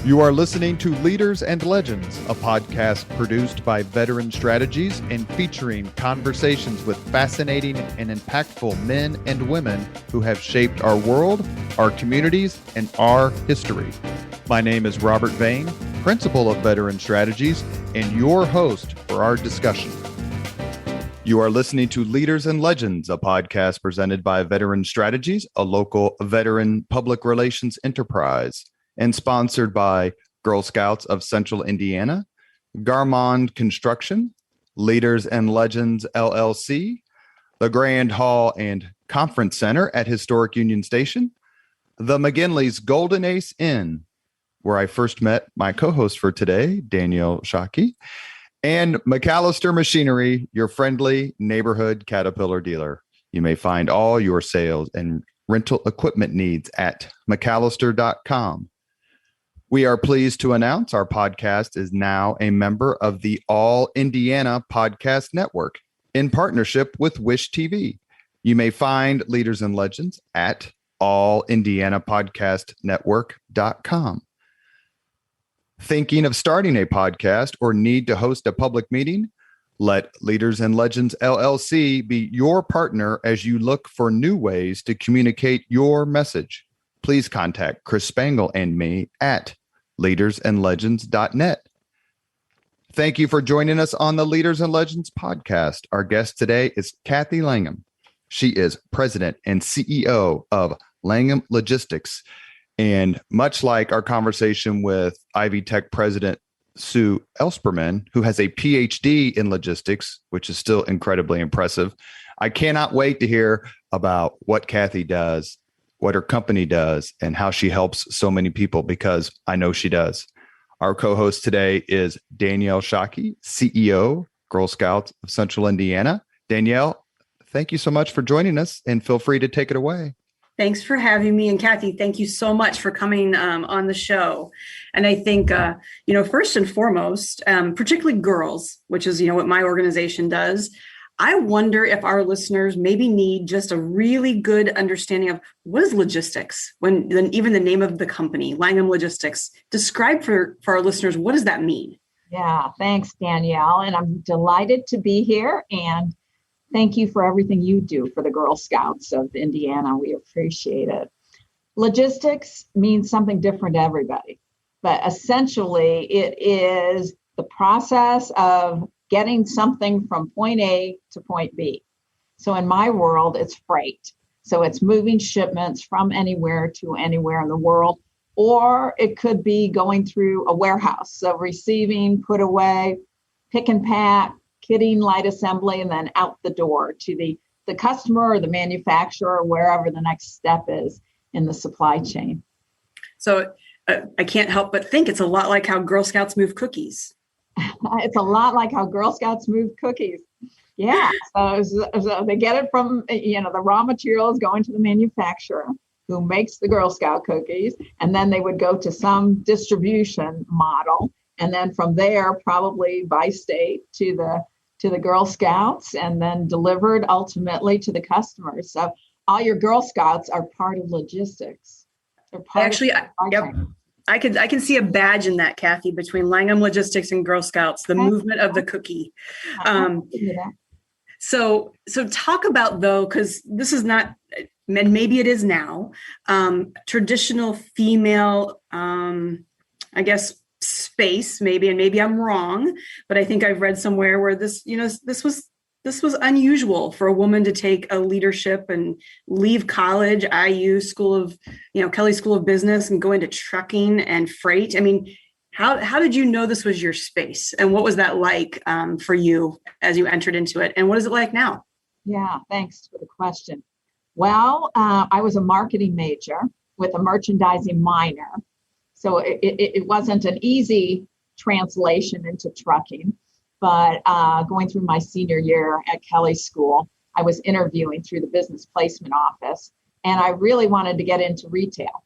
You are listening to Leaders and Legends, a podcast produced by Veteran Strategies and featuring conversations with fascinating and impactful men and women who have shaped our world, our communities, and our history. My name is Robert Vane, Principal of Veteran Strategies, and your host for our discussion. You are listening to Leaders and Legends, a podcast presented by Veteran Strategies, a local veteran public relations enterprise, and sponsored by Girl Scouts of Central Indiana, Garmond Construction, Leaders and Legends LLC, the Grand Hall and Conference Center at Historic Union Station, the McGinley's Golden Ace Inn, where I first met my co-host for today, Danielle Shockey, and McAllister Machinery, your friendly neighborhood Caterpillar dealer. You may find all your sales and rental equipment needs at McAllister.com. We are pleased to announce our podcast is now a member of the All Indiana Podcast Network in partnership with Wish TV. You may find Leaders and Legends at allindianapodcastnetwork.com. Thinking of starting a podcast or need to host a public meeting? Let Leaders and Legends LLC be your partner as you look for new ways to communicate your message. Please contact Chris Spangle and me at leadersandlegends.net. Thank you for joining us on the Leaders and Legends podcast. Our guest today is Cathy Langham. She is president and CEO of Langham Logistics. And much like our conversation with Ivy Tech president Sue Elsperman, who has a PhD in logistics, which is still incredibly impressive, I cannot wait to hear about what Cathy does, what her company does, and how she helps so many people, because I know she does. Our co-host today is Danielle Shockey, CEO, Girl Scouts of Central Indiana. Danielle, thank you so much for joining us, and feel free to take it away. Thanks for having me. And Cathy, thank you so much for coming on the show. And I think, first and foremost, particularly girls, which is, what my organization does, I wonder if our listeners maybe need just a really good understanding of what is logistics, even the name of the company, Langham Logistics. Describe for our listeners, what does that mean? Yeah, thanks, Danielle. And I'm delighted to be here. And thank you for everything you do for the Girl Scouts of Indiana. We appreciate it. Logistics means something different to everybody, but essentially it is the process of getting something from point A to point B. So in my world, it's freight. So it's moving shipments from anywhere to anywhere in the world, or it could be going through a warehouse. So receiving, put away, pick and pack, kitting, light assembly, and then out the door to the customer or the manufacturer, or wherever the next step is in the supply chain. So I can't help but think it's a lot like how Girl Scouts move cookies. It's a lot like how Girl Scouts move cookies. Yeah. So they get it from, the raw materials going to the manufacturer who makes the Girl Scout cookies. And then they would go to some distribution model. And then from there, probably by state to the Girl Scouts, and then delivered ultimately to the customers. So all your Girl Scouts are part of logistics. I can see a badge in that, Cathy, between Langham Logistics and Girl Scouts, the movement of the cookie. So talk about, though, because this is not, and maybe it is now, traditional female, space, maybe, and maybe I'm wrong, but I think I've read somewhere where this was unusual for a woman to take a leadership and leave college, IU School of, Kelly School of Business, and go into trucking and freight. I mean, how did you know this was your space, and what was that like for you as you entered into it, and what is it like now? Yeah, thanks for the question. Well, I was a marketing major with a merchandising minor. So it wasn't an easy translation into trucking, but going through my senior year at Kelly School, I was interviewing through the business placement office, and I really wanted to get into retail.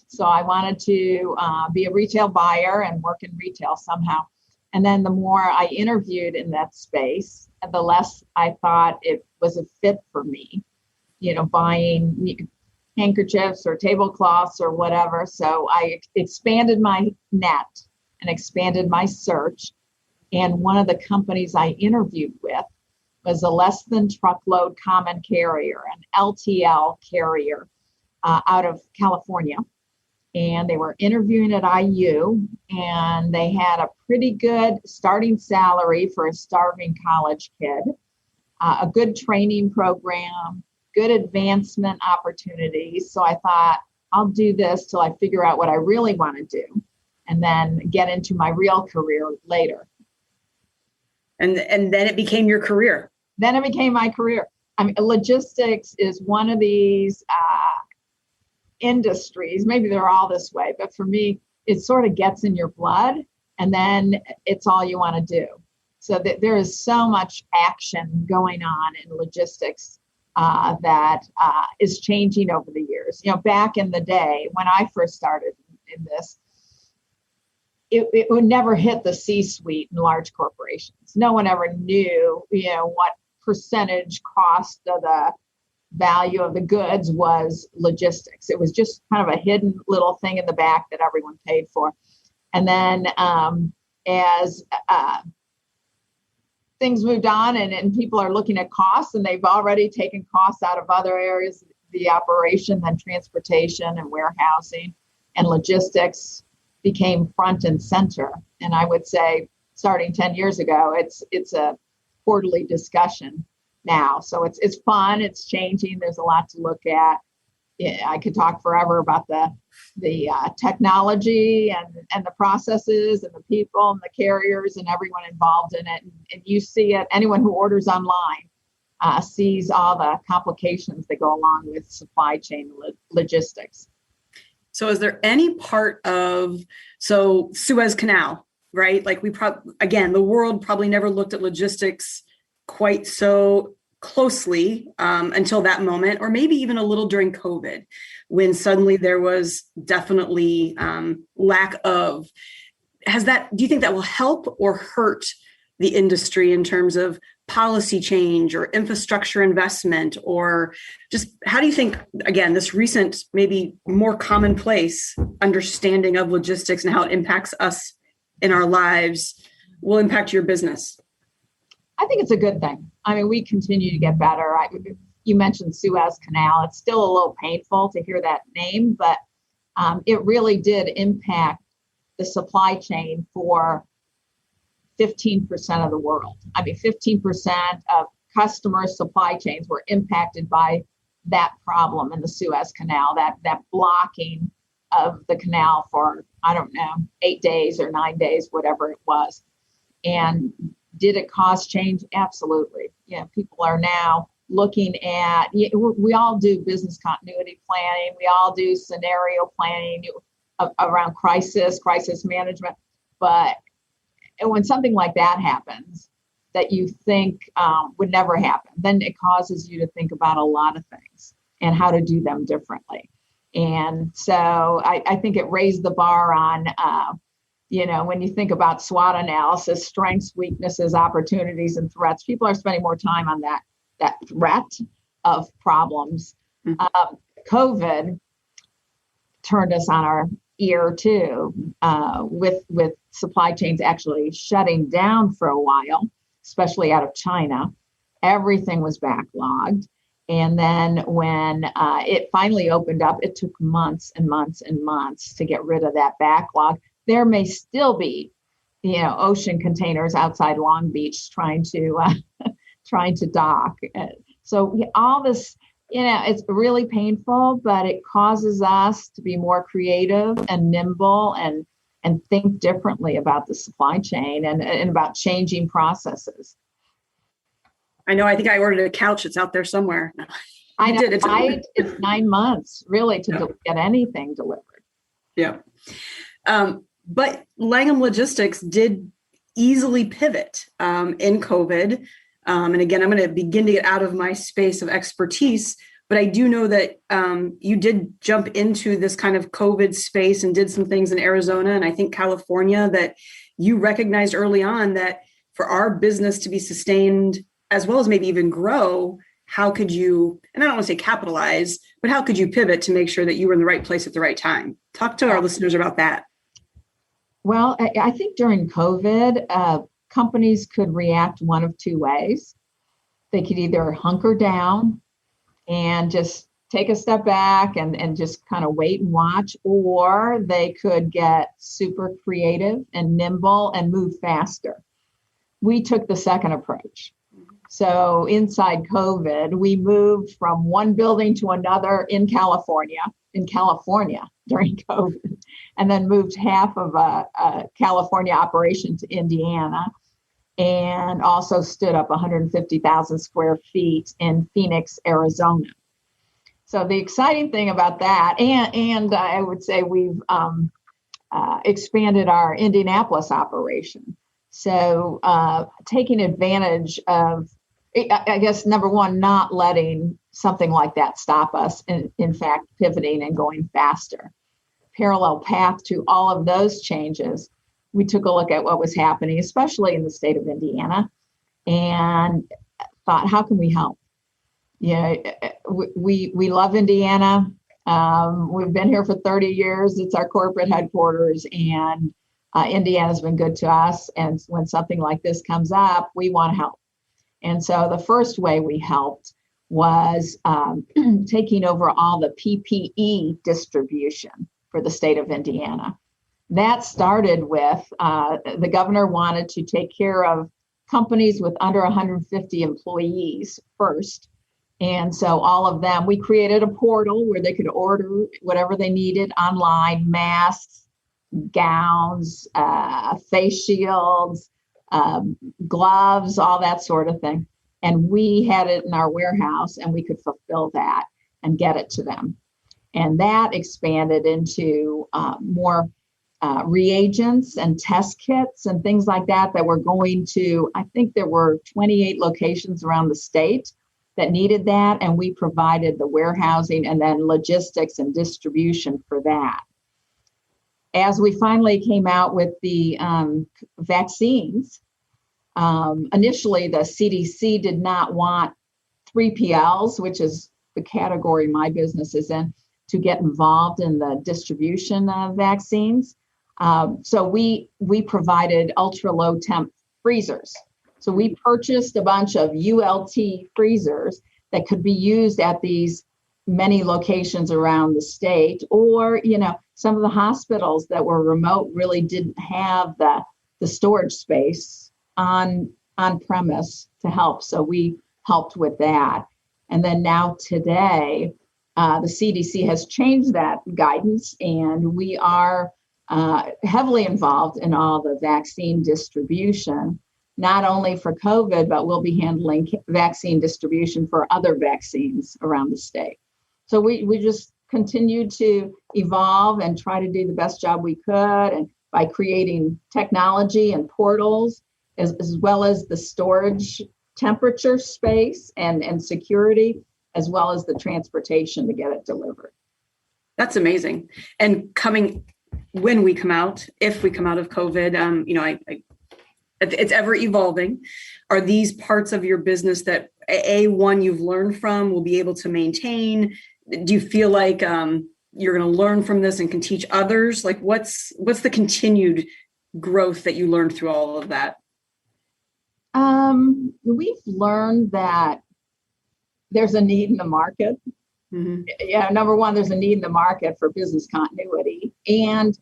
So I wanted to be a retail buyer and work in retail somehow. And then the more I interviewed in that space, the less I thought it was a fit for me, buying handkerchiefs or tablecloths or whatever. So I expanded my net and expanded my search. And one of the companies I interviewed with was a less than truckload common carrier, an LTL carrier out of California. And they were interviewing at IU, and they had a pretty good starting salary for a starving college kid, a good training program, good advancement opportunities. So I thought, I'll do this till I figure out what I really want to do and then get into my real career later. And then it became your career. Then it became my career. I mean, logistics is one of these industries. Maybe they're all this way, but for me, it sort of gets in your blood, and then it's all you want to do. So there is so much action going on in logistics that is changing over the years. You know, back in the day when I first started in this, it would never hit the C-suite in large corporations. No one ever knew, what percentage cost of the value of the goods was logistics. It was just kind of a hidden little thing in the back that everyone paid for. And then as things moved on and people are looking at costs, and they've already taken costs out of other areas of the operation than transportation and warehousing, and logistics became front and center. And I would say starting 10 years ago, it's a quarterly discussion now. So it's fun, it's changing. There's a lot to look at. Yeah, I could talk forever about the technology and the processes and the people and the carriers and everyone involved in it. And you see it, anyone who orders online sees all the complications that go along with supply chain logistics. So is there any part of, Suez Canal, right? Like again, the world probably never looked at logistics quite so closely until that moment, or maybe even a little during COVID, when suddenly there was definitely lack of. Do you think that will help or hurt the industry in terms of policy change or infrastructure investment, or just how do you think, again, this recent, maybe more commonplace understanding of logistics and how it impacts us in our lives will impact your business? I think it's a good thing. I mean, we continue to get better. You mentioned Suez Canal. It's still a little painful to hear that name, but it really did impact the supply chain for 15% of the world. I mean, 15% of customer supply chains were impacted by that problem in the Suez Canal, that blocking of the canal for, 8 days or 9 days, whatever it was. And did it cause change? Absolutely. Yeah, people are now looking at, we all do business continuity planning. We all do scenario planning around crisis management. But when something like that happens that you think would never happen, then it causes you to think about a lot of things and how to do them differently. And so I think it raised the bar on, when you think about SWOT analysis, strengths, weaknesses, opportunities, and threats, people are spending more time on that threat of problems. Mm-hmm. COVID turned us on our ear too, with supply chains actually shutting down for a while, especially out of China. Everything was backlogged. And then when it finally opened up, it took months and months and months to get rid of that backlog. There may still be, ocean containers outside Long Beach trying to dock. So all this, it's really painful, but it causes us to be more creative and nimble and think differently about the supply chain and about changing processes. I know. I think I ordered a couch. It's out there somewhere. I know. It's 9 months really to get anything delivered. Yeah. But Langham Logistics did easily pivot in COVID. And again, I'm going to begin to get out of my space of expertise, but I do know that you did jump into this kind of COVID space and did some things in Arizona and I think California that you recognized early on that for our business to be sustained as well as maybe even grow, how could you, and I don't want to say capitalize, but how could you pivot to make sure that you were in the right place at the right time? Talk to our listeners about that. Well, I think during COVID, companies could react one of two ways. They could either hunker down and just take a step back and just kind of wait and watch, or they could get super creative and nimble and move faster. We took the second approach. So inside COVID, we moved from one building to another in California during COVID, and then moved half of a California operation to Indiana, and also stood up 150,000 square feet in Phoenix, Arizona. So the exciting thing about that, and I would say we've expanded our Indianapolis operation. So taking advantage of, I guess, number one, not letting something like that stop us, and in fact, pivoting and going faster. Parallel path to all of those changes, we took a look at what was happening, especially in the state of Indiana, and thought, how can we help? We love Indiana. We've been here for 30 years. It's our corporate headquarters, and Indiana's been good to us. And when something like this comes up, we want to help. And so the first way we helped was taking over all the PPE distribution for the state of Indiana. That started with the governor wanted to take care of companies with under 150 employees first. And so all of them, we created a portal where they could order whatever they needed online: masks, gowns, face shields, gloves, all that sort of thing. And we had it in our warehouse, and we could fulfill that and get it to them. And that expanded into more reagents and test kits and things like that were going to, I think there were 28 locations around the state that needed that. And we provided the warehousing and then logistics and distribution for that. As we finally came out with the vaccines, initially the CDC did not want 3PLs, which is the category my business is in, to get involved in the distribution of vaccines. So we provided ultra low temp freezers. So we purchased a bunch of ULT freezers that could be used at these many locations around the state, or, some of the hospitals that were remote really didn't have the storage space on premise to help. So we helped with that. And then now today, the CDC has changed that guidance, and we are heavily involved in all the vaccine distribution, not only for COVID, but we'll be handling vaccine distribution for other vaccines around the state. So we just continued to evolve and try to do the best job we could, and by creating technology and portals, as well as the storage temperature space and security, as well as the transportation to get it delivered. That's amazing. And when we come out, if we come out of COVID, it's ever evolving. Are these parts of your business that one you've learned from, will be able to maintain? Do you feel like you're going to learn from this and can teach others? Like what's the continued growth that you learned through all of that? We've learned that there's a need in the market. Mm-hmm. Yeah, number one, there's a need in the market for business continuity. And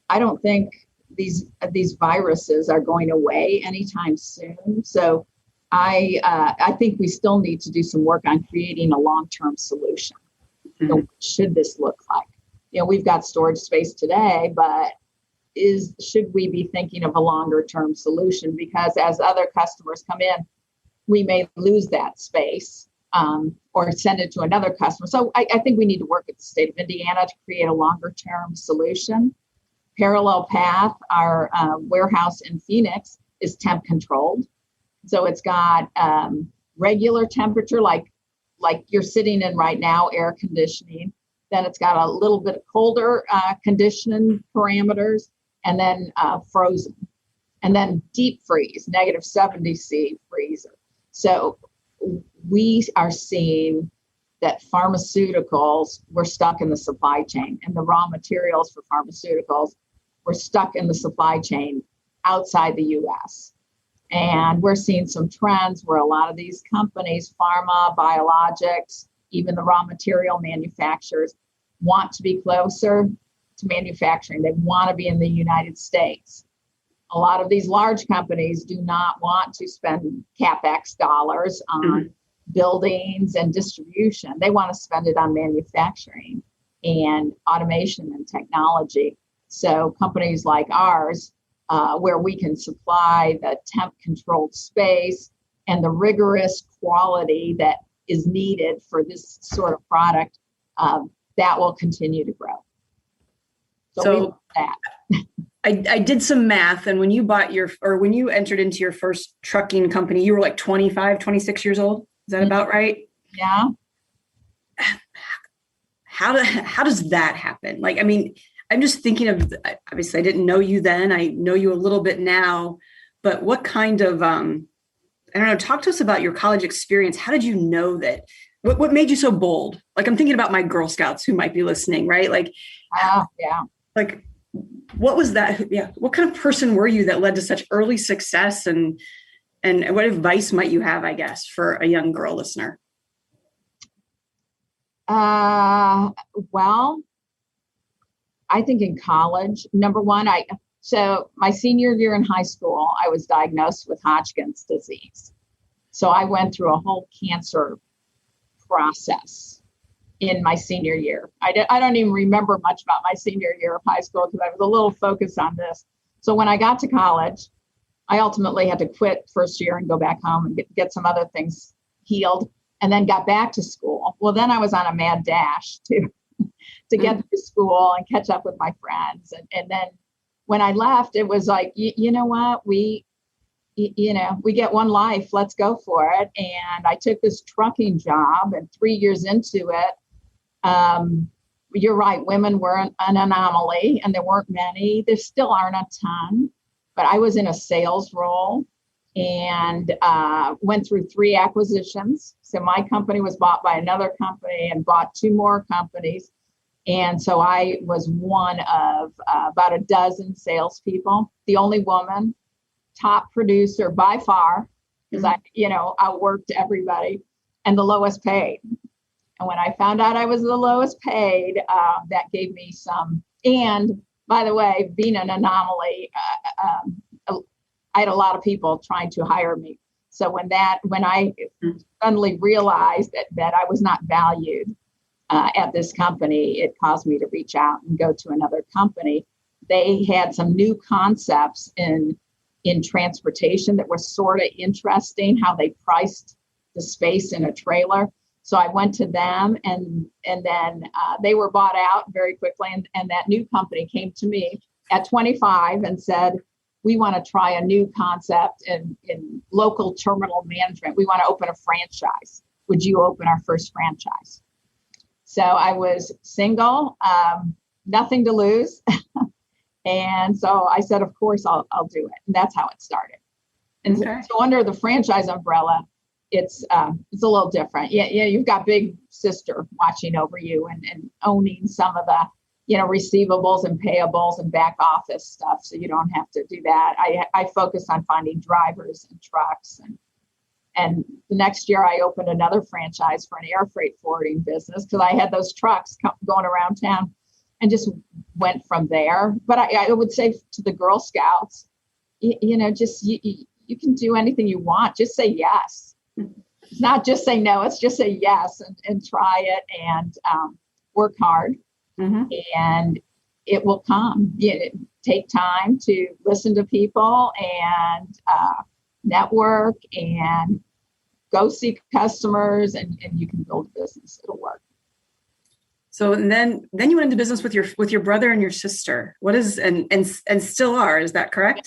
I don't think these viruses are going away anytime soon. So I think we still need to do some work on creating a long-term solution. Mm-hmm. So what should this look like? We've got storage space today, but should we be thinking of a longer-term solution? Because as other customers come in, we may lose that space or send it to another customer. So I think we need to work with the state of Indiana to create a longer-term solution. Parallel path, our warehouse in Phoenix is temp controlled. So it's got regular temperature, like you're sitting in right now, air conditioning. Then it's got a little bit colder conditioning parameters, and then frozen. And then deep freeze, -70 C freezer. So we are seeing that pharmaceuticals were stuck in the supply chain, and the raw materials for pharmaceuticals were stuck in the supply chain outside the US. And we're seeing some trends where a lot of these companies, pharma, biologics, even the raw material manufacturers, want to be closer to manufacturing. They want to be in the United States. A lot of these large companies do not want to spend CapEx dollars on buildings and distribution. They want to spend it on manufacturing and automation and technology. So companies like ours, where we can supply the temp controlled space and the rigorous quality that is needed for this sort of product, that will continue to grow. So we love that. I did some math, and when you entered into your first trucking company, you were like 25, 26 years old. Is that about right? Yeah. How does that happen? Like, I mean, I'm just thinking of, obviously I didn't know you then. I know you a little bit now, but what kind of, I don't know, talk to us about your college experience. How did you know that? What made you so bold? Like, I'm thinking about my Girl Scouts who might be listening, right? Like, yeah. Like, what was that? Yeah. What kind of person were you that led to such early success, and what advice might you have, I guess, for a young girl listener? Well, I think in college, number one, so my senior year in high school, I was diagnosed with Hodgkin's disease. So I went through a whole cancer process in my senior year. I don't even remember much about my senior year of high school because I was a little focused on this. So when I got to college, I ultimately had to quit first year and go back home and get some other things healed, and then got back to school. Well, then I was on a mad dash to get through school and catch up with my friends. And then when I left, it was like, you know what, we get one life, let's go for it. And I took this trucking job, and 3 years into it, you're right, women were an anomaly, and there weren't many. There still aren't a ton, but I was in a sales role and went through 3 acquisitions. So my company was bought by another company and bought 2 more companies. And so I was one of about a dozen salespeople, the only woman, top producer by far, because I outworked everybody, and the lowest paid. And when I found out I was the lowest paid, that gave me some. And by the way, being an anomaly, I had a lot of people trying to hire me. So when I suddenly realized that I was not valued at this company, it caused me to reach out and go to another company. They had some new concepts in transportation that were sort of interesting, how they priced the space in a trailer. So I went to them, and then they were bought out very quickly. And that new company came to me at 25 and said, we want to try a new concept in local terminal management. We want to open a franchise. Would you open our first franchise? So I was single, nothing to lose. And so I said, of course, I'll do it. And that's how it started. And so under the franchise umbrella, it's a little different. Yeah, you've got big sister watching over you and owning some of the, receivables and payables and back office stuff. So you don't have to do that. I focus on finding drivers and trucks. And the next year I opened another franchise for an air freight forwarding business because I had those trucks going around town, and just went from there. But I would say to the Girl Scouts, just you can do anything you want. Just say yes. It's not just say no. It's just say yes and try it and work hard. And it will come. Take time to listen to people and network and go see customers, and you can build a business. It'll work. So and then you went into business with your brother and your sister. What is and still are? Is that correct?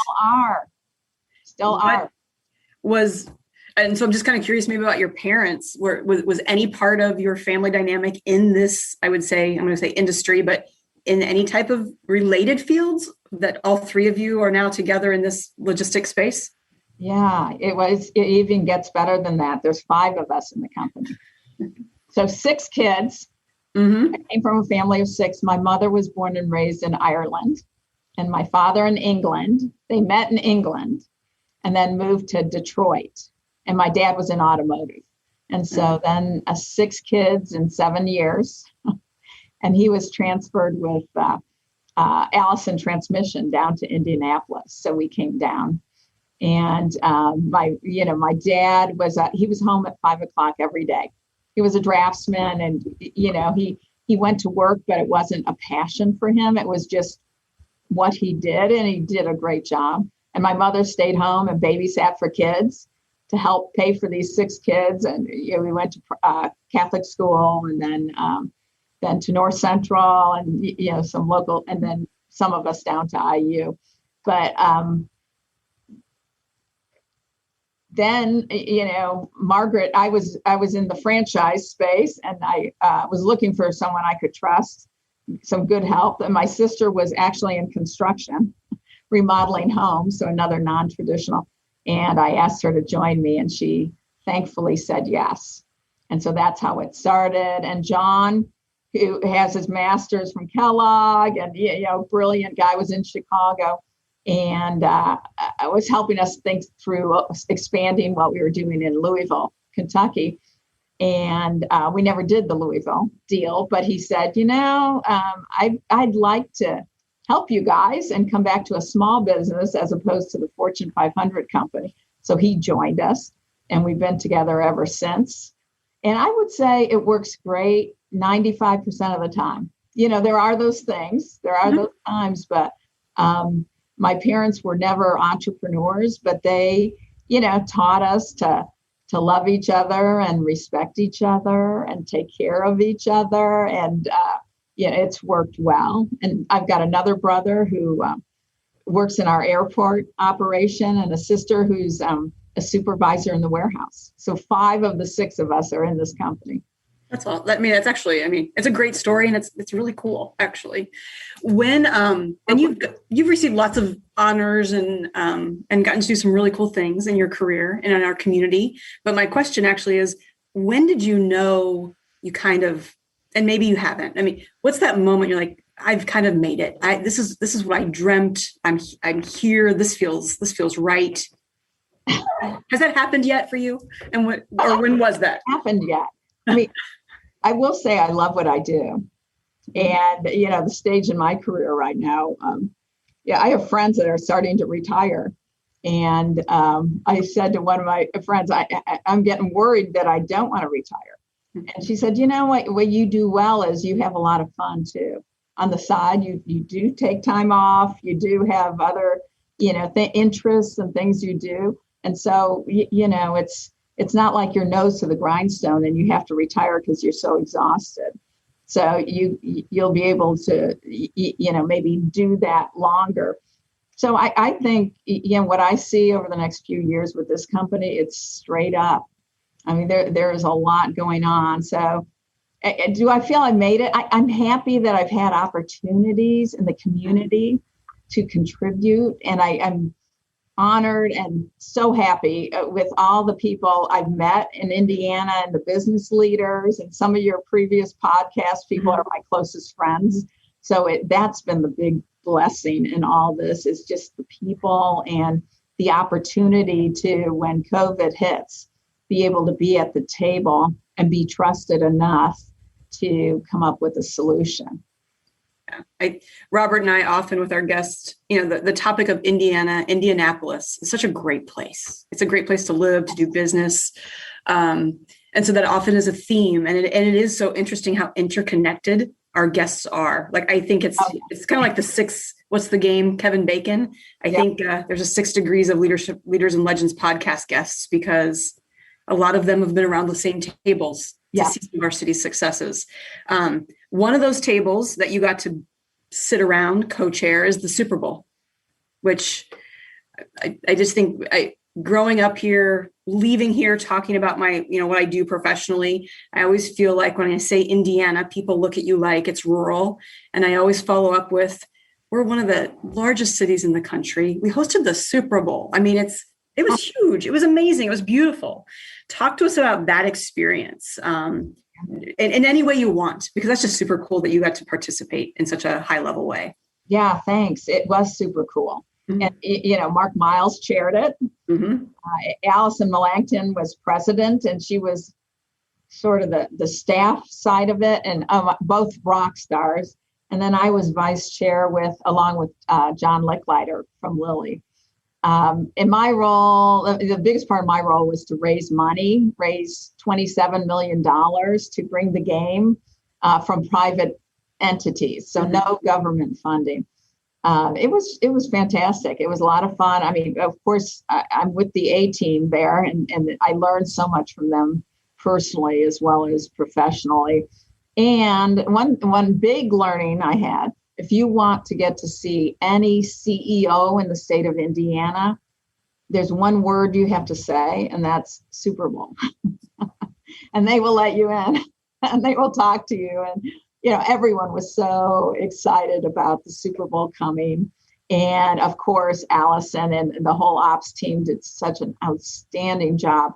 Still are. And so I'm just kind of curious, maybe about your parents. Was any part of your family dynamic in this? I'm going to say industry, but in any type of related fields that all 3 of you are now together in this logistics space? Yeah, it even gets better than that. There's 5 of us in the company. So 6 kids. Mm-hmm. I came from a family of 6. My mother was born and raised in Ireland, and my father in England. They met in England and then moved to Detroit. And my dad was in automotive. And so then 6 kids in 7 years. And he was transferred with Allison Transmission down to Indianapolis. So we came down. And my dad he was home at 5 o'clock every day. He was a draftsman, and he went to work, but it wasn't a passion for him. It was just what he did, and he did a great job. And my mother stayed home and babysat for kids to help pay for these 6 kids. And we went to Catholic school, and then to North Central, and some local, and then some of us down to IU. But then, Margaret, I was in the franchise space, and I was looking for someone I could trust, some good help. And my sister was actually in construction, remodeling homes, so another non-traditional. And I asked her to join me, and she thankfully said yes. And so that's how it started. And John, who has his master's from Kellogg, and brilliant guy, was in Chicago. And was helping us think through expanding what we were doing in Louisville, Kentucky. And we never did the Louisville deal, but he said, I'd like to help you guys and come back to a small business as opposed to the Fortune 500 company. So he joined us, and we've been together ever since. And I would say it works great 95% of the time. There are those things, there are those times, but my parents were never entrepreneurs, but they, taught us to love each other and respect each other and take care of each other. And, it's worked well. And I've got another brother who works in our airport operation, and a sister who's a supervisor in the warehouse. So 5 of the 6 of us are in this company. That's all. That's actually, it's a great story, and it's really cool, actually. When and you've received lots of honors and gotten to do some really cool things in your career and in our community. But my question actually is, when did you know you kind of, and maybe you haven't? What's that moment you're like, I've kind of made it. This is what I dreamt. I'm here. This feels right. Has that happened yet for you? And when was that? Happened yet? I will say I love what I do. And, the stage in my career right now, I have friends that are starting to retire. And I said to one of my friends, I'm getting worried that I don't want to retire. And she said, what you do well is you have a lot of fun too. On the side, you do take time off. You do have other, interests and things you do. And so, it's not like your nose to the grindstone and you have to retire because you're so exhausted. So you'll be able to, maybe do that longer. So I think, what I see over the next few years with this company, it's straight up. There is a lot going on. So do I feel I made it? I'm happy that I've had opportunities in the community to contribute. And I'm honored and so happy with all the people I've met in Indiana and the business leaders, and some of your previous podcast people are my closest friends. So that's been the big blessing in all this, is just the people and the opportunity to, when COVID hits, be able to be at the table and be trusted enough to come up with a solution. Robert and I often with our guests, the topic of Indianapolis is such a great place. It's a great place to live, to do business. And so that often is a theme. And it is so interesting how interconnected our guests are. Like, I think it's kind of like the 6, what's the game, Kevin Bacon? I think there's a 6 degrees of leadership, Leaders and Legends podcast guests, because a lot of them have been around the same tables to see some of our city's successes. One of those tables that you got to sit around, co-chair, is the Super Bowl, which I just think growing up here, leaving here, talking about my, what I do professionally, I always feel like when I say Indiana, people look at you like it's rural. And I always follow up with, we're one of the largest cities in the country. We hosted the Super Bowl. It was huge. It was amazing. It was beautiful. Talk to us about that experience. in any way you want, because that's just super cool that you got to participate in such a high level way. Yeah, thanks. It was super cool. Mm-hmm. And, Mark Miles chaired it. Mm-hmm. Allison Melanchthon was president, and she was sort of the staff side of it, and both rock stars. And then I was vice chair along with John Licklider from Lilly. In my role, the biggest part of my role was to raise $27 million to bring the game from private entities. So no government funding. It was fantastic. It was a lot of fun. I mean, of course, I'm with the A team there, and I learned so much from them personally as well as professionally. And one big learning I had, if you want to get to see any CEO in the state of Indiana, there's one word you have to say, and that's Super Bowl. And they will let you in, and they will talk to you. And, everyone was so excited about the Super Bowl coming. And of course, Allison and the whole ops team did such an outstanding job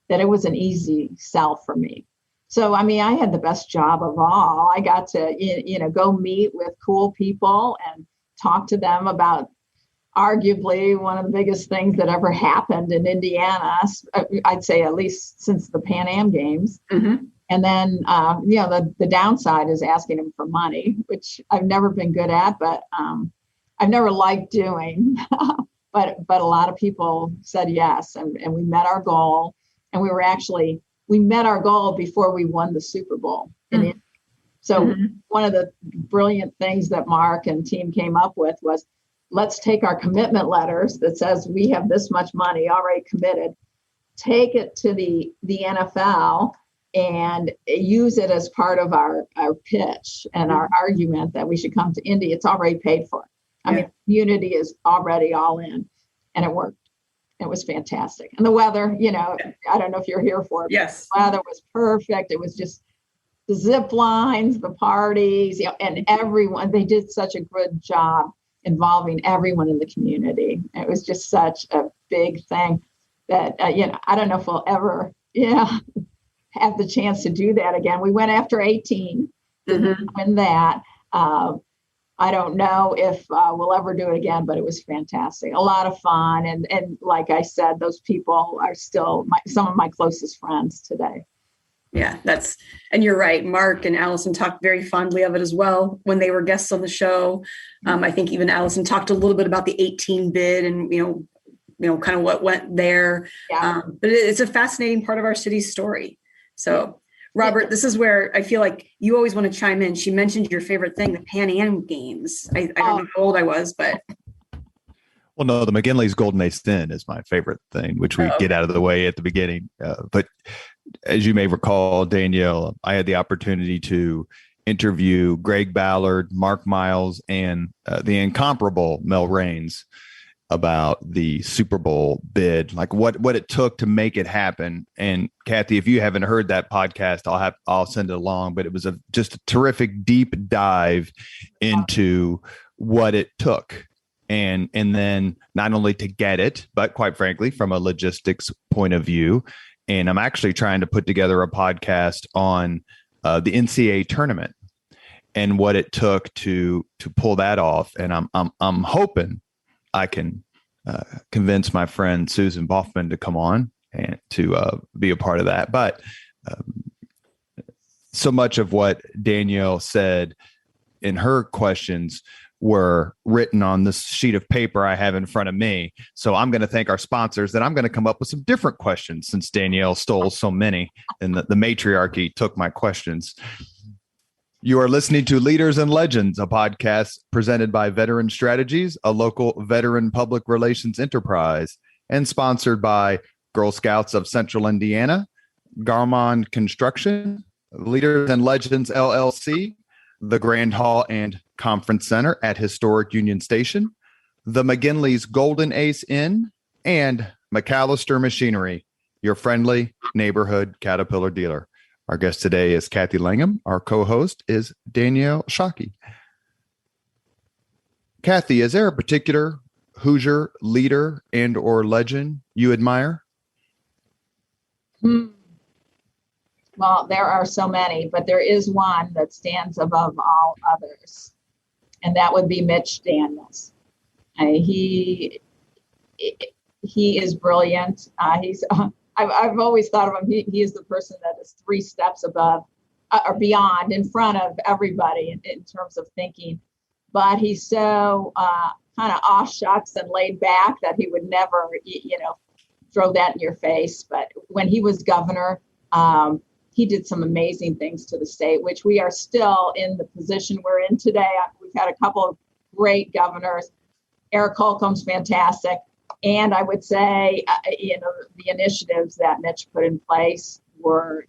that it was an easy sell for me. So, I mean, I had the best job of all. I got to, go meet with cool people and talk to them about arguably one of the biggest things that ever happened in Indiana, I'd say at least since the Pan Am Games. Mm-hmm. And then, the downside is asking them for money, which I've never been good at, but I've never liked doing. but a lot of people said yes, and we met our goal. And we met our goal before we won the Super Bowl. Mm-hmm. So one of the brilliant things that Mark and team came up with was, let's take our commitment letters that says we have this much money already committed, take it to the NFL and use it as part of our pitch and our argument that we should come to Indy. It's already paid for. I mean, the community is already all in, and it worked. It was fantastic. And the weather, I don't know if you're here for it. Yes. The weather was perfect. It was just the zip lines, the parties, and everyone, they did such a good job involving everyone in the community. It was just such a big thing that, I don't know if we'll ever, have the chance to do that again. We went after 18 to win that. I don't know if we'll ever do it again, but it was fantastic. A lot of fun. And like I said, those people are still some of my closest friends today. Yeah, and you're right. Mark and Allison talked very fondly of it as well when they were guests on the show. I think even Allison talked a little bit about the 18 bid and, kind of what went there. Yeah. But it's a fascinating part of our city's story. So Robert, this is where I feel like you always want to chime in. She mentioned your favorite thing, the Pan Am Games. I don't know how old I was, but. Well, no, the McGinley's Golden Ace Thin is my favorite thing, which we get out of the way at the beginning. But as you may recall, Danielle, I had the opportunity to interview Greg Ballard, Mark Miles, and the incomparable Mel Raines about the Super Bowl bid, like what it took to make it happen. And Cathy, if you haven't heard that podcast, I'll send it along. But it was just a terrific deep dive into what it took, and then not only to get it, but quite frankly, from a logistics point of view. And I'm actually trying to put together a podcast on the NCAA tournament and what it took to pull that off. And I'm hoping I can convince my friend Susan Boffman to come on and to be a part of that. But so much of what Danielle said in her questions were written on this sheet of paper I have in front of me. So I'm going to thank our sponsors. Then I'm going to come up with some different questions since Danielle stole so many and the matriarchy took my questions. You are listening to Leaders and Legends, a podcast presented by Veteran Strategies, a local veteran public relations enterprise, and sponsored by Girl Scouts of Central Indiana, Garmon Construction, Leaders and Legends LLC, the Grand Hall and Conference Center at Historic Union Station, the McGinley's Golden Ace Inn, and McAllister Machinery, your friendly neighborhood Caterpillar dealer. Our guest today is Cathy Langham. Our co-host is Danielle Shockey. Cathy, is there a particular Hoosier leader and or legend you admire? Well, there are so many, but there is one that stands above all others, and that would be Mitch Daniels. He is brilliant. I've always thought of him. He is the person that is 3 steps above or beyond, in front of everybody in terms of thinking. But he's so kind of aw shucks and laid back that he would never, throw that in your face. But when he was governor, he did some amazing things to the state, which we are still in the position we're in today. We've had a couple of great governors. Eric Holcomb's fantastic. And I would say, the initiatives that Mitch put in place were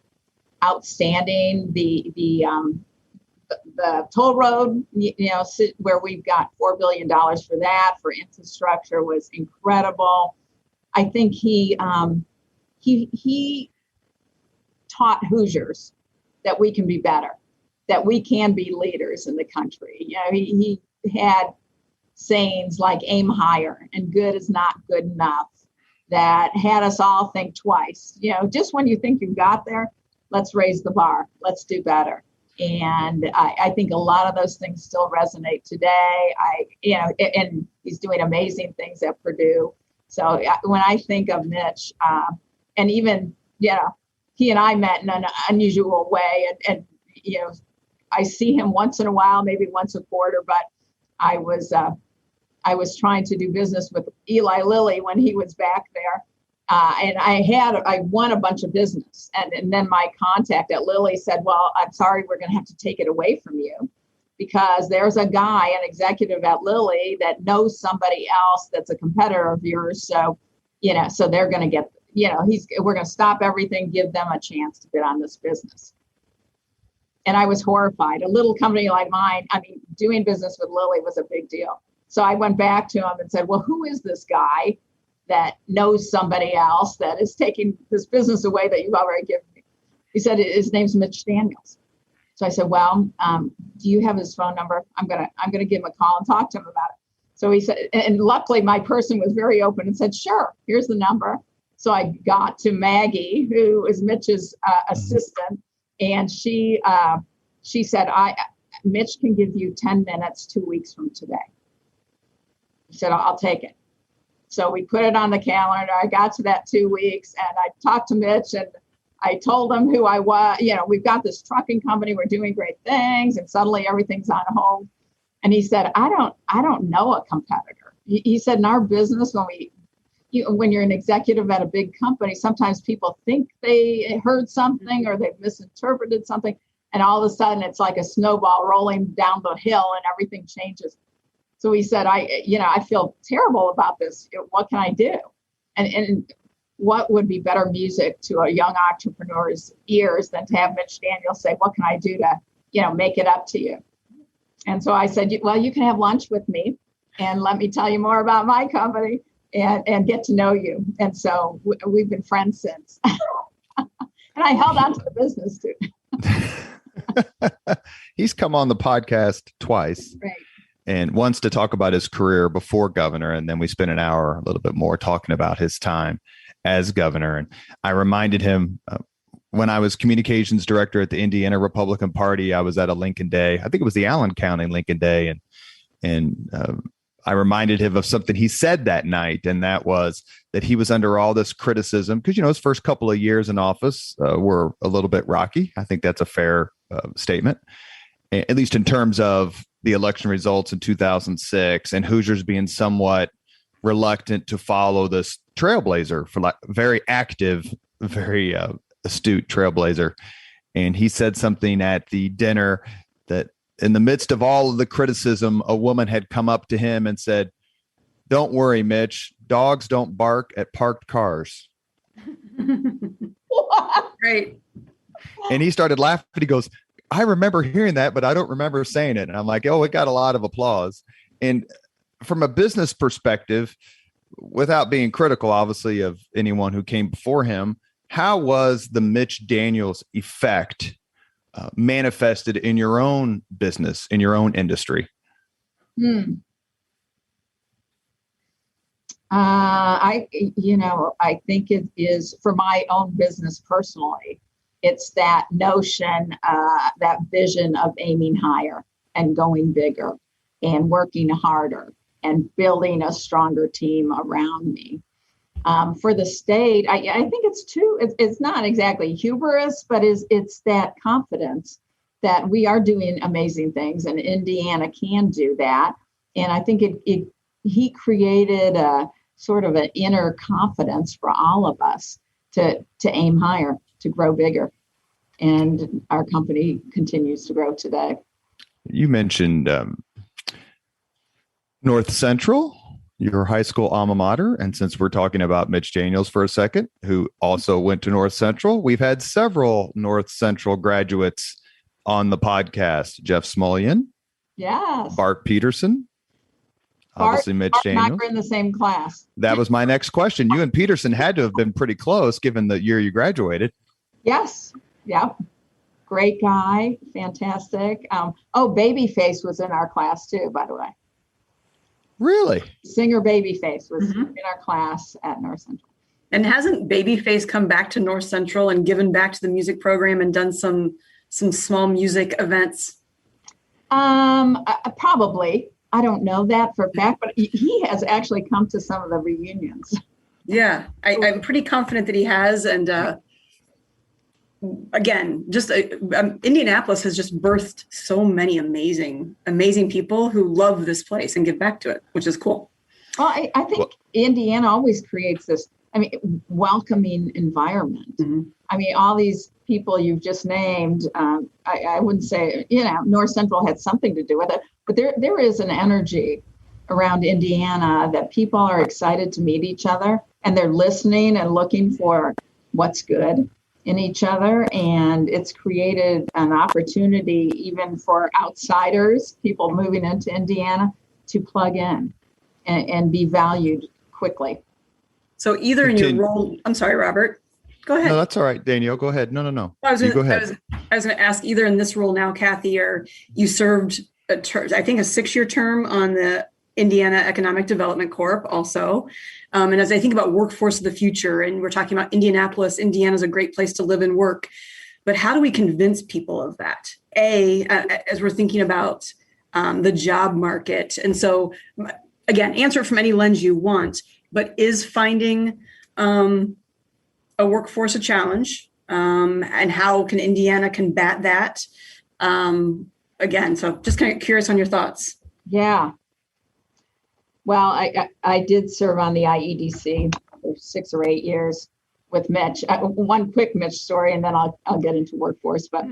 outstanding. The toll road, where we've got $4 billion for that, for infrastructure, was incredible. I think he taught Hoosiers that we can be better, that we can be leaders in the country. He had sayings like aim higher and good is not good enough, that had us all think twice. Just when you think you've got there, let's raise the bar, let's do better. And I think a lot of those things still resonate today. And he's doing amazing things at Purdue. So when I think of Mitch, and even, he and I met in an unusual way. And I see him once in a while, maybe once a quarter, but I was trying to do business with Eli Lilly when he was back there. And I won a bunch of business. And then my contact at Lilly said, well, I'm sorry, we're going to have to take it away from you because there's a guy, an executive at Lilly that knows somebody else that's a competitor of yours. So, so they're going to get, we're going to stop everything, give them a chance to get on this business. And I was horrified. A little company like mine, doing business with Lilly was a big deal. So I went back to him and said, well, who is this guy that knows somebody else that is taking this business away that you've already given me? He said, his name's Mitch Daniels. So I said, well, do you have his phone number? I'm gonna give him a call and talk to him about it. So he said, and luckily my person was very open and said, sure, here's the number. So I got to Maggie, who is Mitch's assistant, and she said, Mitch can give you 10 minutes 2 weeks from today. He said, I'll take it. So we put it on the calendar. I got to that 2 weeks and I talked to Mitch and I told him who I was. We've got this trucking company. We're doing great things. And suddenly everything's on hold. And he said, I don't know a competitor. He said, in our business, when you're an executive at a big company, sometimes people think they heard something or they've misinterpreted something. And all of a sudden it's like a snowball rolling down the hill and everything changes. So he said, I feel terrible about this. What can I do? And what would be better music to a young entrepreneur's ears than to have Mitch Daniels say, what can I do to, make it up to you? And so I said, well, you can have lunch with me and let me tell you more about my company and get to know you. And so we've been friends since. And I held on to the business too. He's come on the podcast twice. Right. And once to talk about his career before governor. And then we spent an hour, a little bit more, talking about his time as governor. And I reminded him when I was communications director at the Indiana Republican Party, I was at a Lincoln Day. I think it was the Allen County Lincoln Day. And I reminded him of something he said that night. And that was that he was under all this criticism because, his first couple of years in office were a little bit rocky. I think that's a fair statement, at least in terms of the election results in 2006 and Hoosiers being somewhat reluctant to follow this trailblazer for very active, very astute trailblazer. And he said something at the dinner that in the midst of all of the criticism, a woman had come up to him and said, "Don't worry, Mitch, dogs don't bark at parked cars." Great. And he started laughing. He goes, "I remember hearing that, but I don't remember saying it." And I'm like, oh, it got a lot of applause. And from a business perspective, without being critical, obviously, of anyone who came before him, how was the Mitch Daniels effect manifested in your own business, in your own industry? I think it is, for my own business personally, It's that notion, that vision of aiming higher and going bigger and working harder and building a stronger team around me. For the state, I think it's not exactly hubris, but it's that confidence that we are doing amazing things and Indiana can do that. And I think he created a sort of an inner confidence for all of us to aim higher, to grow bigger. And our company continues to grow today. You mentioned North Central, your high school alma mater. And since we're talking about Mitch Daniels for a second, who also went to North Central, we've had several North Central graduates on the podcast. Jeff Smullian. Yes. Bart Peterson. Obviously, Mitch Daniels. We're in the same class. That was my next question. You and Peterson had to have been pretty close given the year you graduated. Yes. Yep. Great guy. Fantastic. Babyface was in our class too, by the way. Really? Singer Babyface was in our class at North Central. And hasn't Babyface come back to North Central and given back to the music program and done some small music events? Probably. I don't know that for a fact, but he has actually come to some of the reunions. Yeah, I'm pretty confident that he has. And again, just Indianapolis has just birthed so many amazing people who love this place and give back to it, which is cool. Well, I think Indiana always creates this, welcoming environment. Mm-hmm. All these people you've just named, I wouldn't say, North Central had something to do with it, but there is an energy around Indiana that people are excited to meet each other and they're listening and looking for what's good in each other. And it's created an opportunity even for outsiders, people moving into Indiana, to plug in and be valued quickly. So either in your role, I'm sorry, Robert, go ahead. No, that's all right, Danielle, go ahead. No. I was go ahead. I was going to ask either in this role now, Cathy, or you served I think a 6-year term on the Indiana Economic Development Corp also. And as I think about workforce of the future, and we're talking about Indianapolis, Indiana is a great place to live and work, but how do we convince people of that? As we're thinking about the job market. And so again, answer it from any lens you want, but is finding a workforce a challenge? And how can Indiana combat that? Again, so just kind of curious on your thoughts. Yeah. Well, I did serve on the IEDC for 6 or 8 years with Mitch. One quick Mitch story, and then I'll get into workforce. But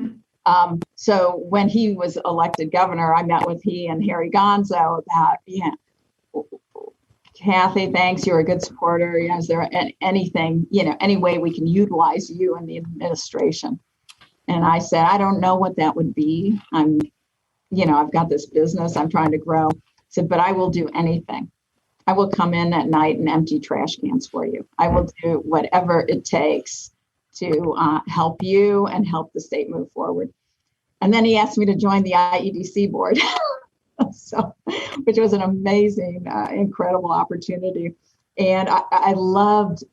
so when he was elected governor, I met with he and Harry Gonzo about, Cathy, thanks. You're a good supporter. Is there anything, any way we can utilize you in the administration? And I said, I don't know what that would be. I've got this business I'm trying to grow. I said, but I will do anything. I will come in at night and empty trash cans for you. I will do whatever it takes to help you and help the state move forward. And then he asked me to join the IEDC board, which was an amazing, incredible opportunity. And I loved,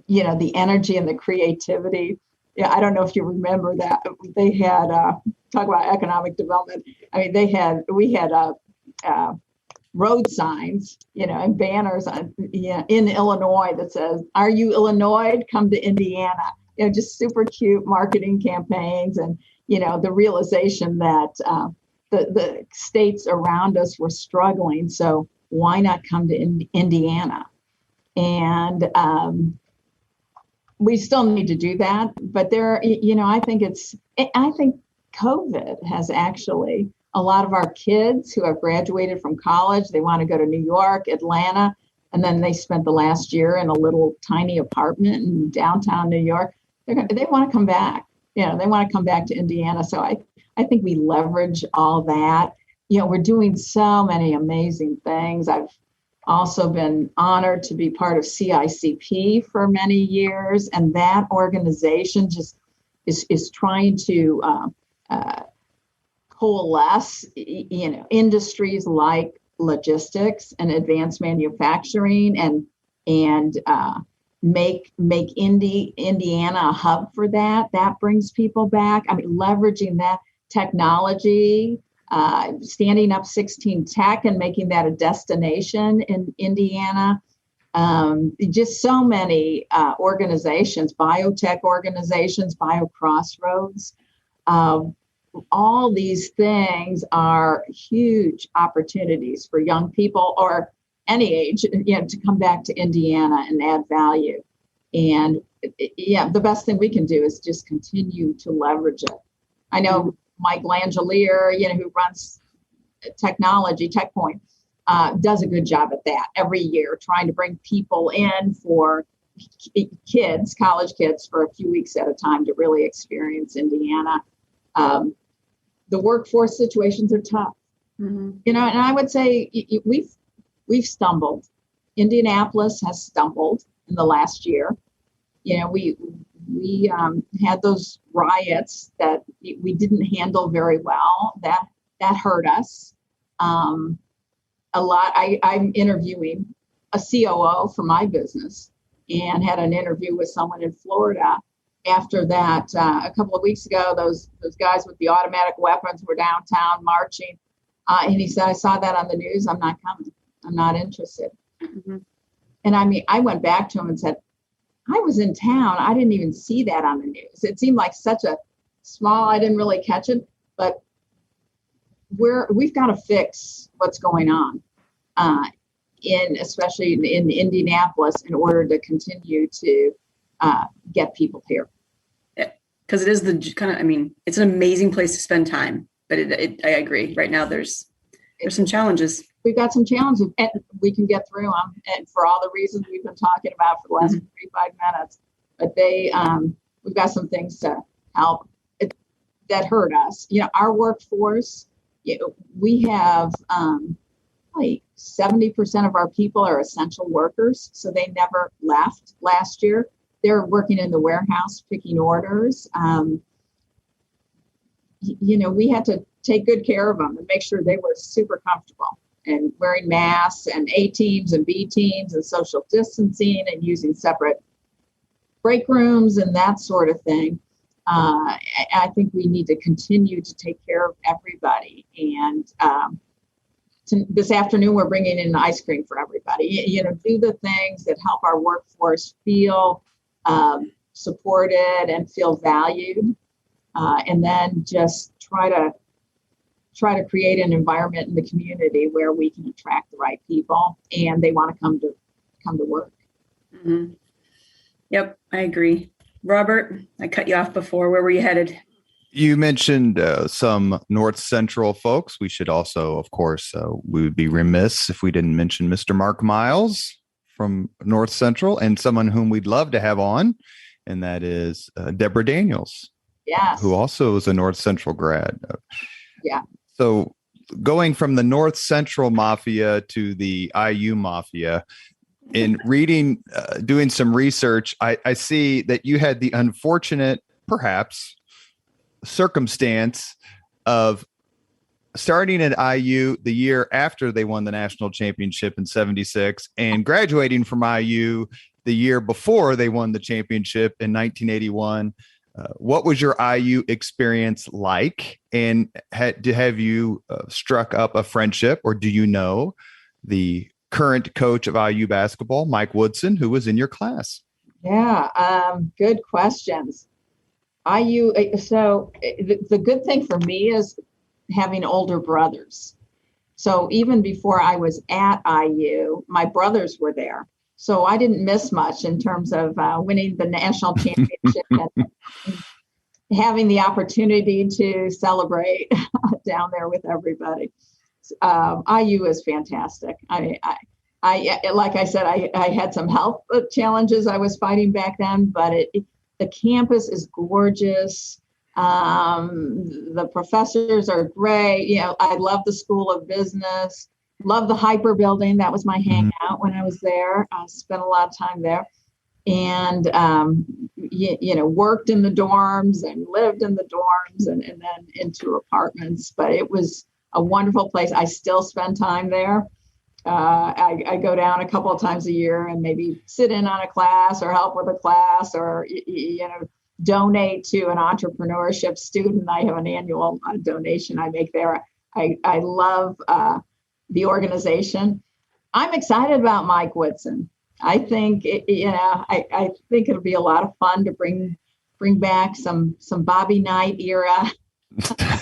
the energy and the creativity. Yeah, I don't know if you remember that they had talk about economic development. We had road signs, and banners in Illinois that says, "Are you Illinois? Come to Indiana." Just super cute marketing campaigns, and the realization that the states around us were struggling. So why not come to Indiana? And we still need to do that, but I think COVID has actually, a lot of our kids who have graduated from college, they want to go to New York, Atlanta, and then they spent the last year in a little tiny apartment in downtown New York. They want to come back. They want to come back to Indiana. So I think we leverage all that. We're doing so many amazing things. I've also been honored to be part of CICP for many years, and that organization just is trying to coalesce, industries like logistics and advanced manufacturing and Indiana a hub for that. That brings people back. I mean, leveraging that technology, standing up 16 Tech and making that a destination in Indiana. Just so many organizations, biotech organizations, BioCrossroads. All these things are huge opportunities for young people or any age, to come back to Indiana and add value. And the best thing we can do is just continue to leverage it. I know Mike Langelier, who runs technology, TechPoint, does a good job at that every year, trying to bring people in for kids, college kids, for a few weeks at a time to really experience Indiana. The workforce situations are tough, and I would say we've stumbled. Indianapolis has stumbled in the last year. We had those riots that we didn't handle very well. That hurt us a lot. I'm interviewing a COO for my business and had an interview with someone in Florida. After that, a couple of weeks ago, those guys with the automatic weapons were downtown marching. And he said, I saw that on the news. I'm not coming. I'm not interested. Mm-hmm. And I went back to him and said, I was in town. I didn't even see that on the news. It seemed like such a small, I didn't really catch it, but we've got to fix what's going on especially in Indianapolis in order to continue to get people here. Because it is it's an amazing place to spend time, but I agree. Right now, there's some challenges. We've got some challenges, and we can get through them. And for all the reasons we've been talking about for the last 45 minutes, but we've got some things to help that hurt us. Our workforce, we have like 70% of our people are essential workers, so they never left last year. They're working in the warehouse, picking orders. We had to take good care of them and make sure they were super comfortable and wearing masks and A teams and B teams and social distancing and using separate break rooms and that sort of thing. I think we need to continue to take care of everybody. And this afternoon, we're bringing in ice cream for everybody. Do the things that help our workforce feel supported and feel valued, and then just try to create an environment in the community where we can attract the right people and they want to come to work. Mm-hmm. Yep, I agree. Robert, I cut you off before. Where were you headed? You mentioned some North Central folks. We should also, of course, we would be remiss if we didn't mention Mr. Mark Miles from North Central, and someone whom we'd love to have on, and that is Deborah Daniels, yes, who also is a North Central grad. Yeah. So going from the North Central Mafia to the IU Mafia, in reading, doing some research, I see that you had the unfortunate, perhaps, circumstance of starting at IU the year after they won the national championship in '76 and graduating from IU the year before they won the championship in 1981. What was your IU experience like? And have you struck up a friendship, or do you know the current coach of IU basketball, Mike Woodson, who was in your class? Yeah, good questions. IU, so the good thing for me is having older brothers. So even before I was at IU, my brothers were there. So I didn't miss much in terms of winning the national championship and having the opportunity to celebrate down there with everybody. IU is fantastic. I like I said, I had some health challenges I was fighting back then, but the campus is gorgeous. The professors are great. I love the School of Business. Love the Hyper building. That was my hangout when I was there. I spent a lot of time there, and worked in the dorms and lived in the dorms and then into apartments. But it was a wonderful place. I still spend time there. I go down a couple of times a year and maybe sit in on a class or help with a class or, donate to an entrepreneurship student. I have an annual donation I make there. I love the organization. I'm excited about Mike Woodson. I think, I think it'll be a lot of fun to bring back some Bobby Knight era.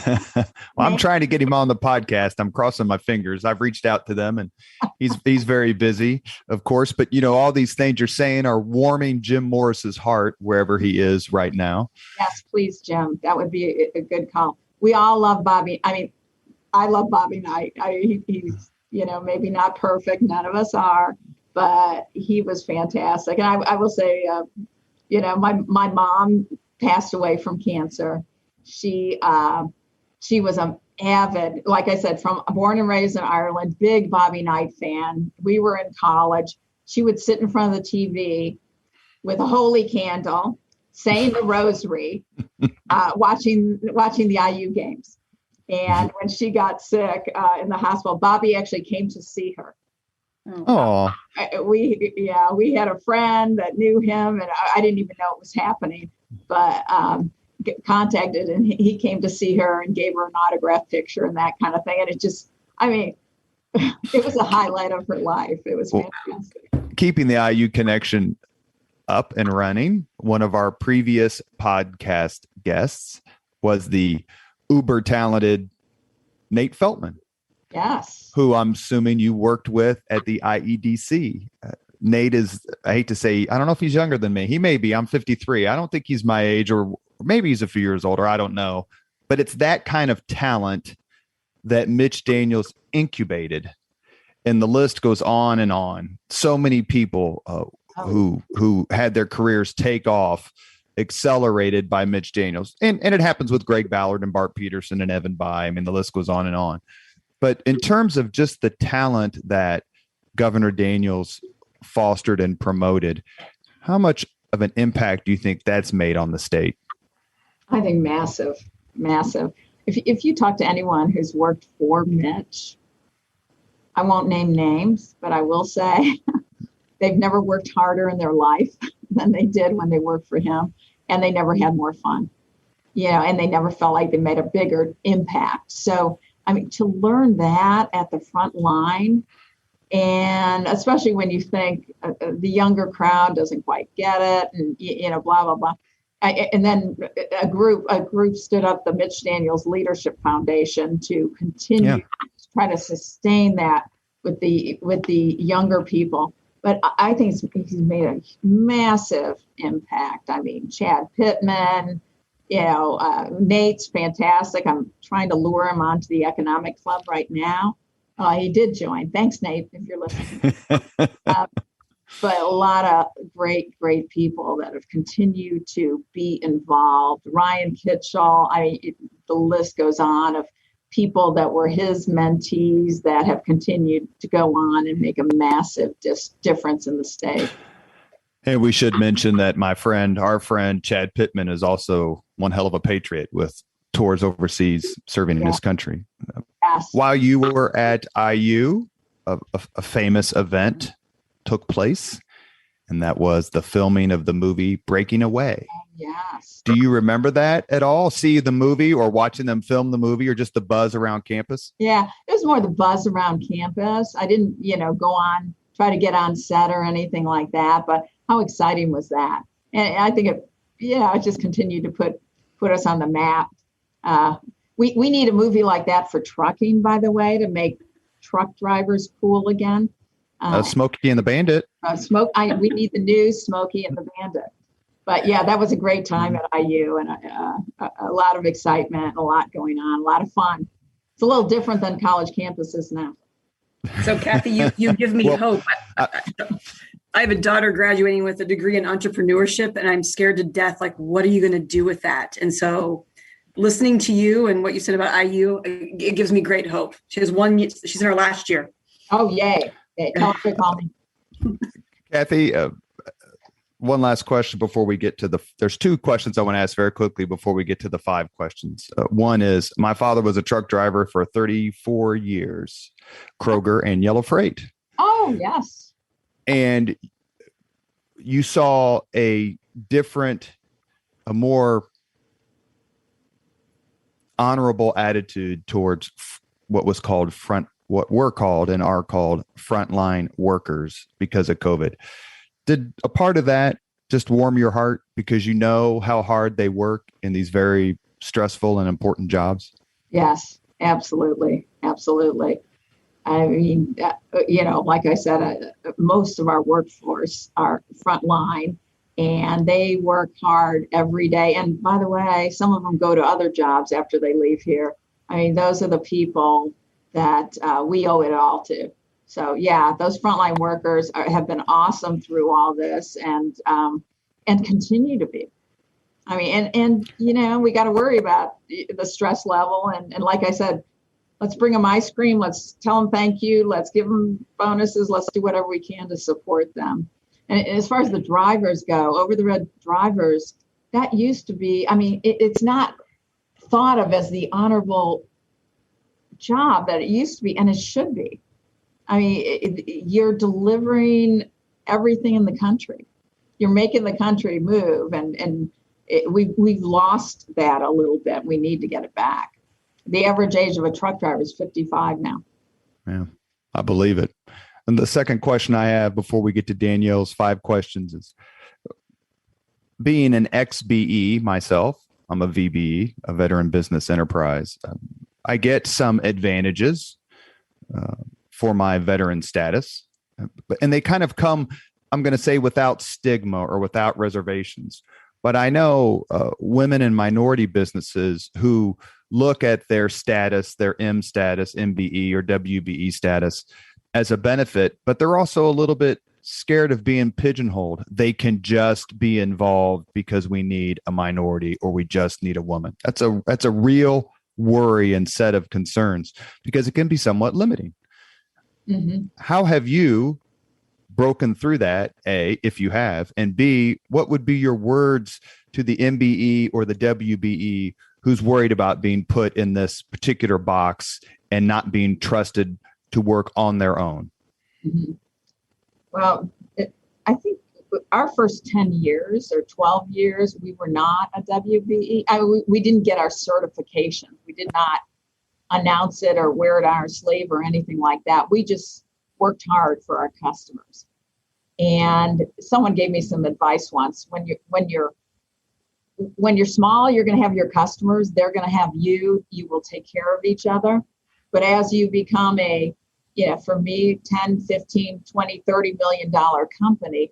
Well, I'm trying to get him on the podcast. I'm crossing my fingers. I've reached out to them and he's very busy, of course. But, all these things you're saying are warming Jim Morris's heart wherever he is right now. Yes, please, Jim. That would be a good call. We all love Bobby. I mean, I love Bobby Knight. He's, maybe not perfect. None of us are, but he was fantastic. And I will say, my mom passed away from cancer. She was an avid, like I said, born and raised in Ireland, big Bobby Knight fan. We were in college. She would sit in front of the TV with a holy candle, saying the rosary, watching the IU games. And when she got sick in the hospital, Bobby actually came to see her. Oh, we had a friend that knew him, and I didn't even know it was happening, but contacted, and he came to see her and gave her an autograph picture and that kind of thing. And it just, it was a highlight of her life. It was fantastic. Keeping the IU connection up and running, one of our previous podcast guests was the uber talented Nate Feltman. Yes. Who I'm assuming you worked with at the IEDC. Nate is, I hate to say, I don't know if he's younger than me. He may be. I'm 53. I don't think he's my age, or maybe he's a few years older. I don't know. But it's that kind of talent that Mitch Daniels incubated. And the list goes on and on. So many people who had their careers take off, accelerated by Mitch Daniels. And it happens with Greg Ballard and Bart Peterson and Evan By. I mean, the list goes on and on. But in terms of just the talent that Governor Daniels fostered and promoted, how much of an impact do you think that's made on the state? I think massive. If you talk to anyone who's worked for Mitch, I won't name names, but I will say they've never worked harder in their life than they did when they worked for him, and they never had more fun, and they never felt like they made a bigger impact. So, to learn that at the front line, and especially when you think the younger crowd doesn't quite get it, and blah blah blah, and then a group stood up the Mitch Daniels Leadership Foundation to continue to try to sustain that with the younger people. But I think he's made a massive impact. Chad Pittman. Nate's fantastic. I'm trying to lure him onto the economic club right now. He did join. Thanks, Nate, if you're listening. But a lot of great people that have continued to be involved. Ryan Kitchell. The list goes on of people that were his mentees that have continued to go on and make a massive difference in the state. And we should mention that our friend, Chad Pittman, is also one hell of a patriot with tours overseas serving in his country. Yes. While you were at IU, a famous event took place, and that was the filming of the movie Breaking Away. Yes. Do you remember that at all? See the movie or watching them film the movie, or just the buzz around campus? Yeah, it was more the buzz around campus. I didn't, try to get on set or anything like that, but how exciting was that? And I think it just continued to put us on the map. We need a movie like that for trucking, by the way, to make truck drivers cool again. Smokey and the Bandit. We need the new Smokey and the Bandit. But yeah, that was a great time at IU, and a lot of excitement, a lot going on, a lot of fun. It's a little different than college campuses now. So Cathy, you give me hope. I have a daughter graduating with a degree in entrepreneurship, and I'm scared to death. Like, what are you going to do with that? And so listening to you and what you said about IU, it gives me great hope. She's in her last year. Oh, yay. Call me. Cathy, one last question before we get to there's two questions I want to ask very quickly before we get to the 5 questions. One is, my father was a truck driver for 34 years, Kroger and Yellow Freight. Oh, yes. And you saw a more honorable attitude towards what were called and are called frontline workers because of COVID. Did a part of that just warm your heart because you know how hard they work in these very stressful and important jobs? Yes, absolutely. Absolutely. I mean, like I said, most of our workforce are frontline and they work hard every day. And by the way, some of them go to other jobs after they leave here. I mean, those are the people that we owe it all to. So yeah, those frontline workers have been awesome through all this and continue to be. I mean, and we got to worry about the stress level. And like I said, let's bring them ice cream. Let's tell them thank you. Let's give them bonuses. Let's do whatever we can to support them. And as far as the drivers go, over the road drivers, that used to be, I mean, it's not thought of as the honorable job that it used to be, and it should be. I mean, you're delivering everything in the country. You're making the country move, and we've lost that a little bit. We need to get it back. The average age of a truck driver is 55 now. Yeah, I believe it. And the second question I have before we get to Danielle's 5 questions is, being an ex-BE myself, I'm a VBE, a veteran business enterprise. I get some advantages for my veteran status, and they kind of come, I'm going to say, without stigma or without reservations. But I know women in minority businesses who look at their status, their M status, MBE or WBE status, as a benefit, but they're also a little bit scared of being pigeonholed. They can just be involved because we need a minority or we just need a woman. That's a real worry and set of concerns because it can be somewhat limiting. Mm-hmm. How have you broken through that, A, if you have, and B, what would be your words to the MBE or the WBE who's worried about being put in this particular box and not being trusted to work on their own? Mm-hmm. Well, I think our first 10 years or 12 years, we were not a WBE. We didn't get our certification. We did not announce it or wear it on our sleeve or anything like that. We just worked hard for our customers. And someone gave me some advice once. When you're small, you're going to have your customers. They're going to have you. You will take care of each other. But as you become for me, 10, 15, 20, $30 million multi-billion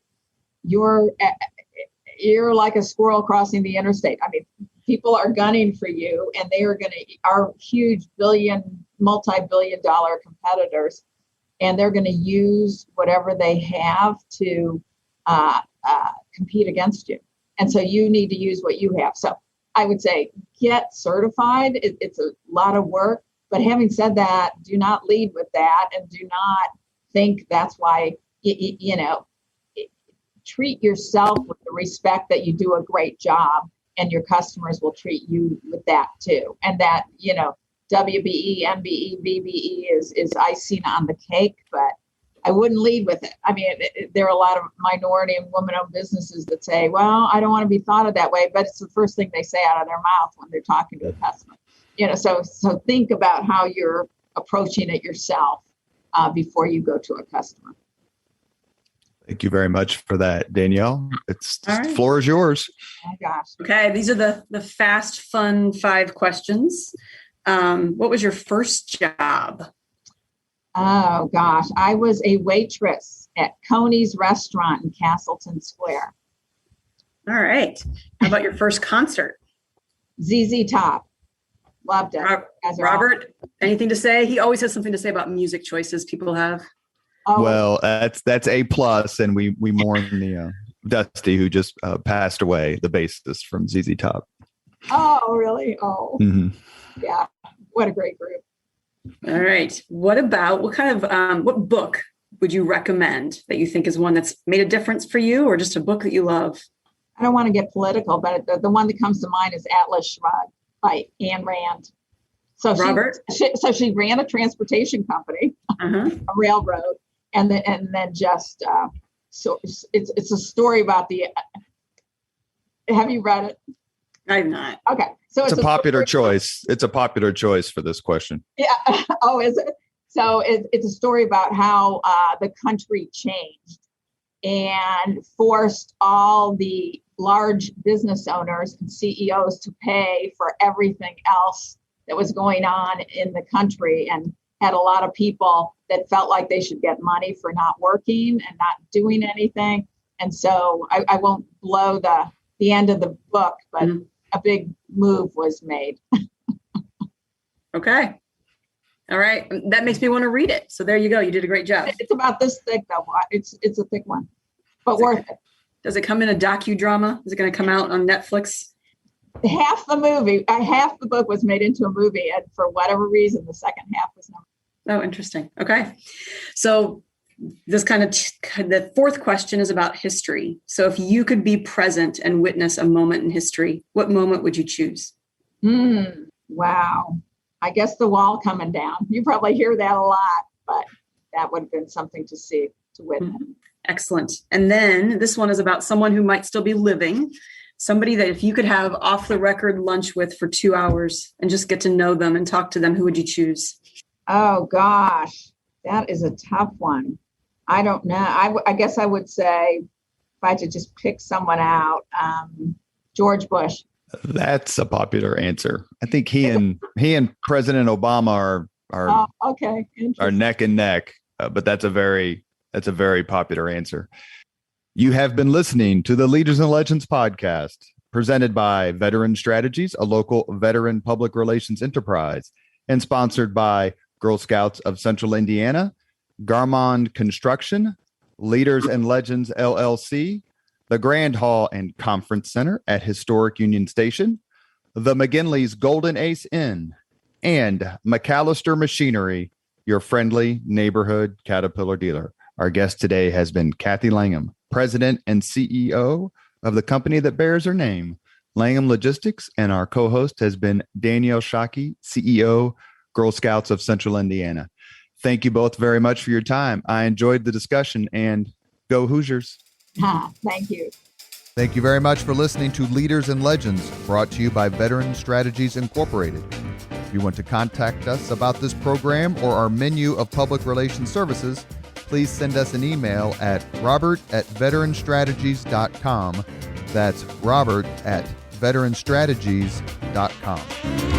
you're like a squirrel crossing the interstate. I mean, people are gunning for you, and they are huge multi-billion dollar competitors, and they're going to use whatever they have to compete against you. And so you need to use what you have. So I would say get certified. It's a lot of work. But having said that, do not lead with that, and do not think that's why, treat yourself with the respect that you do a great job, and your customers will treat you with that too. And that, WBE, MBE, VBE is icing on the cake, but I wouldn't lead with it. I mean, there are a lot of minority and women-owned businesses that say, well, I don't want to be thought of that way, but it's the first thing they say out of their mouth when they're talking to a customer. So think about how you're approaching it yourself before you go to a customer. Thank you very much for that, Danielle. Right. The floor is yours. Oh, gosh. Okay, these are the fast, fun 5 questions. What was your first job? Oh, gosh. I was a waitress at Coney's Restaurant in Castleton Square. All right. How about your first concert? ZZ Top. Loved it. Robert, anything to say? He always has something to say about music choices people have. Oh. Well, that's A+, and we mourn the Dusty, who just passed away, the bassist from ZZ Top. Oh, really? Oh, mm-hmm. Yeah. What a great group. All right. What book would you recommend that you think is one that's made a difference for you, or just a book that you love? I don't want to get political, but the one that comes to mind is Atlas Shrugged by Ayn Rand. So Robert? She ran a transportation company, a railroad, and then just so it's a story about the. Have you read it? I've not. Okay, so it's a popular choice. It's a popular choice for this question. Yeah. Oh, is it? So it's a story about how the country changed and forced all the large business owners and CEOs to pay for everything else that was going on in the country, and had a lot of people that felt like they should get money for not working and not doing anything. And so I won't blow the end of the book, but a big move was made. Okay. All right. That makes me want to read it. So there you go. You did a great job. It's about this thick though. It's a thick one, but worth it. Does it come in a docudrama? Is it going to come out on Netflix? Half the book was made into a movie, and for whatever reason, the second half was not. Oh, interesting. Okay. So this the fourth question is about history. So if you could be present and witness a moment in history, what moment would you choose? Wow. I guess the wall coming down. You probably hear that a lot, but that would have been something to see, to witness. Excellent. And then this one is about someone who might still be living, somebody that if you could have off the record lunch with for 2 hours and just get to know them and talk to them, who would you choose? Oh, gosh, that is a tough one. I don't know. I guess I would say, if I had to just pick someone out, George Bush. That's a popular answer. I think he and President Obama are neck and neck, but that's a very popular answer. You have been listening to the Leaders and Legends podcast, presented by Veteran Strategies, a local veteran public relations enterprise, and sponsored by Girl Scouts of Central Indiana, Garmond Construction, Leaders and Legends LLC, the Grand Hall and Conference Center at Historic Union Station, the McGinley's Golden Ace Inn, and McAllister Machinery, your friendly neighborhood Caterpillar dealer. Our guest today has been Cathy Langham, President and CEO of the company that bears her name, Langham Logistics, and our co-host has been Danielle Shockey, CEO, Girl Scouts of Central Indiana. Thank you both very much for your time. I enjoyed the discussion, and go Hoosiers. Thank you. Thank you very much for listening to Leaders and Legends, brought to you by Veteran Strategies Incorporated. If you want to contact us about this program or our menu of public relations services, please send us an email at robert@veteranstrategies.com. That's robert@veteranstrategies.com.